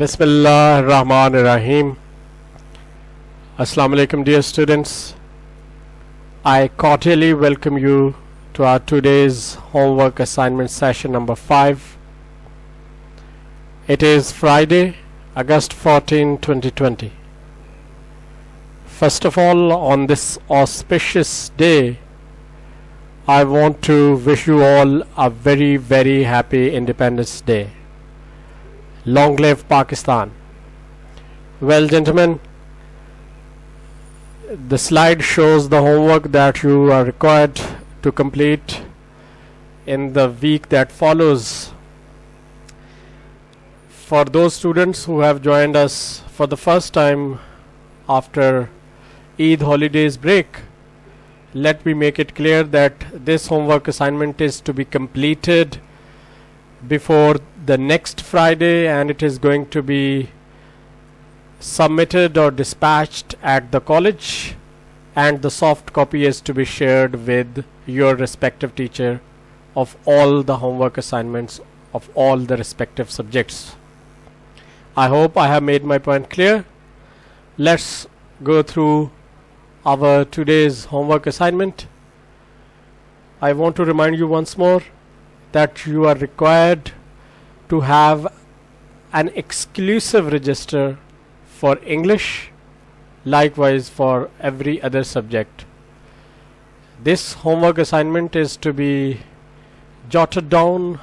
Bismillahirrahmanirrahim. Assalamu alaikum, dear students. I cordially welcome you to our today's homework assignment session number 5. It is Friday, August 14, 2020. First of all, on this auspicious day, I want to wish you all a very, very happy Independence Day. Long live Pakistan. Well, gentlemen, the slide shows the homework that you are required to complete in the week that follows. For those students who have joined us for the first time after Eid holidays break, let me make it clear that this homework assignment is to be completed before the next Friday, and it is going to be submitted or dispatched at the college, and the soft copy is to be shared with your respective teacher of all the homework assignments of all the respective subjects. I hope I have made my point clear. Let's go through our today's homework assignment. I want to remind you once more that you are required to have an exclusive register for English, likewise for every other subject. This homework assignment is to be jotted down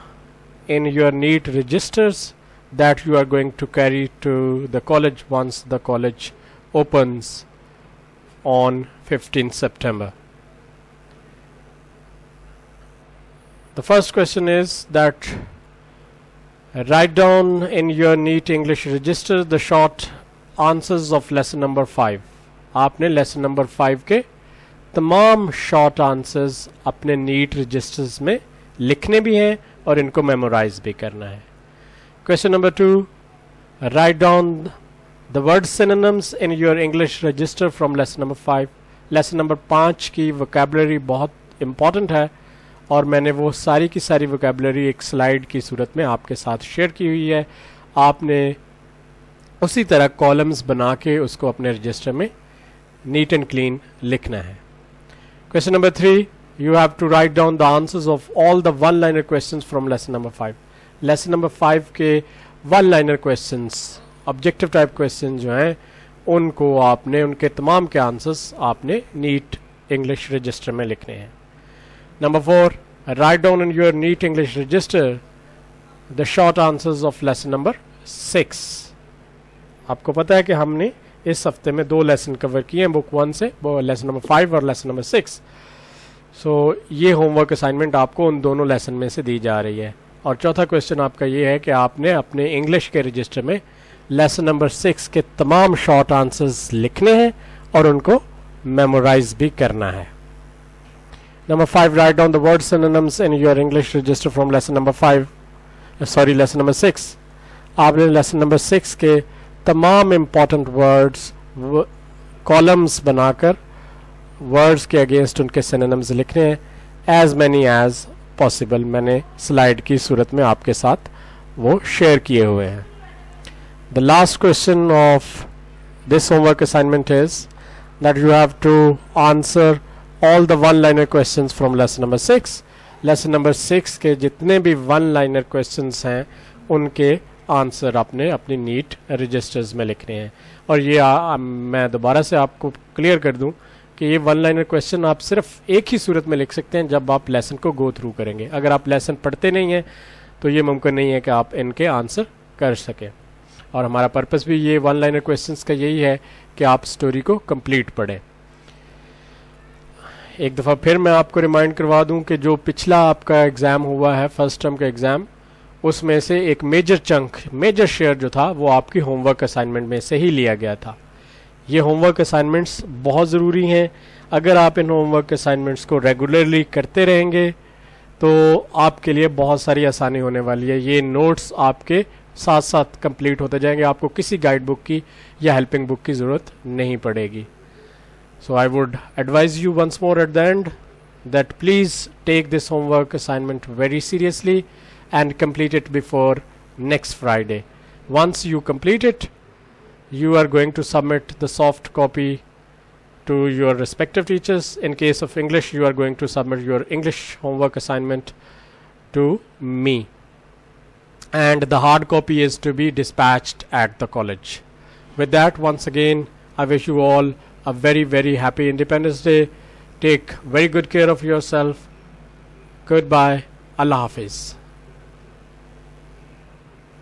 in your NEET registers that you are going to carry to the college once the college opens on 15th September. The first question is that write down in your NEET English register the short answers of lesson number 5. आपने lesson number 5 के तमाम short answers अपने NEET registers में लिखने भी हैं और इनको memorize भी करना है. Question number 2, write down the word synonyms in your English register from lesson number 5. lesson number 5 की vocabulary बहुत important है और मैंने वो सारी की सारी वोकैबुलरी एक स्लाइड की सूरत में आपके साथ शेयर की हुई है. आपने उसी तरह कॉलम्स बना के उसको अपने रजिस्टर में नीट एंड क्लीन लिखना है. Question number 3, you have to write down the answers of all the one liner questions from lesson number 5. Lesson number 5 के one liner questions, objective type question जो हैं, उनको आपने उनके तमाम के आंसर्स आपने नीट इंग्लिश रजिस्टर में लिखने हैं. Number 4, write down in your NEET English register the short answers of lesson number 6. आपको पता है कि हमने इस हफ्ते में 2 लेसन कवर किए हैं बुक 1 से, लेसन नंबर 5 और लेसन नंबर 6. सो ये होमवर्क असाइनमेंट आपको उन दोनों लेसन में से दी जा रही है. और चौथा क्वेश्चन आपका ये है कि आपने अपने इंग्लिश के रजिस्टर में लेसन नंबर 6 के तमाम शॉर्ट आंसर्स लिखने हैं और उनको मेमोराइज भी करना है. Number 5, write down the word synonyms in your English register from lesson number 6. आपने lesson number 6 के तमाम important words columns बनाकर words के against उनके synonyms लिखने हैं as many as possible. मैंने slide की सूरत में आपके साथ वो share किए हुए हैं. The last question of this homework assignment is that you have to answer all the one liner questions from lesson number 6. lesson number 6 के जितने भी one liner questions हैं उनके आंसर आपने अपनी नीट रजिस्टर्स में लिखने हैं. और ये मैं दोबारा से आपको क्लियर कर दूं कि ये वन लाइनर क्वेश्चन आप सिर्फ एक ही सूरत में लिख सकते हैं जब आप लेसन को गो थ्रू करेंगे. अगर आप लेसन पढ़ते नहीं हैं तो ये मुमकिन नहीं है कि आप इनके आंसर कर सकें. और हमारा पर्पस भी ये वन लाइनर क्वेश्चंस का यही है कि आप स्टोरी को कंप्लीट पढ़ें. एक दफ़ा फिर मैं आपको रिमाइंड करवा दूं कि जो पिछला आपका एग्ज़ाम हुआ है, फर्स्ट टर्म का एग्ज़ाम, उसमें से एक मेजर शेयर जो था वो आपकी होमवर्क असाइनमेंट में से ही लिया गया था. ये होमवर्क असाइनमेंट्स बहुत ज़रूरी हैं. अगर आप इन होमवर्क असाइनमेंट्स को रेगुलरली करते रहेंगे तो आपके लिए बहुत सारी आसानी होने वाली है. ये नोट्स आपके साथ साथ कंप्लीट होते जाएंगे. आपको किसी गाइड बुक की या हेल्पिंग बुक की ज़रूरत नहीं पड़ेगी. So I would advise you once more at the end that please take this homework assignment very seriously and complete it before next Friday. Once you complete it, you are going to submit the soft copy to your respective teachers. In case of English, you are going to submit your English homework assignment to me, and the hard copy is to be dispatched at the college. With that, once again, I wish you all a very, very happy Independence Day. Take very good care of yourself. Goodbye. Allah Hafiz.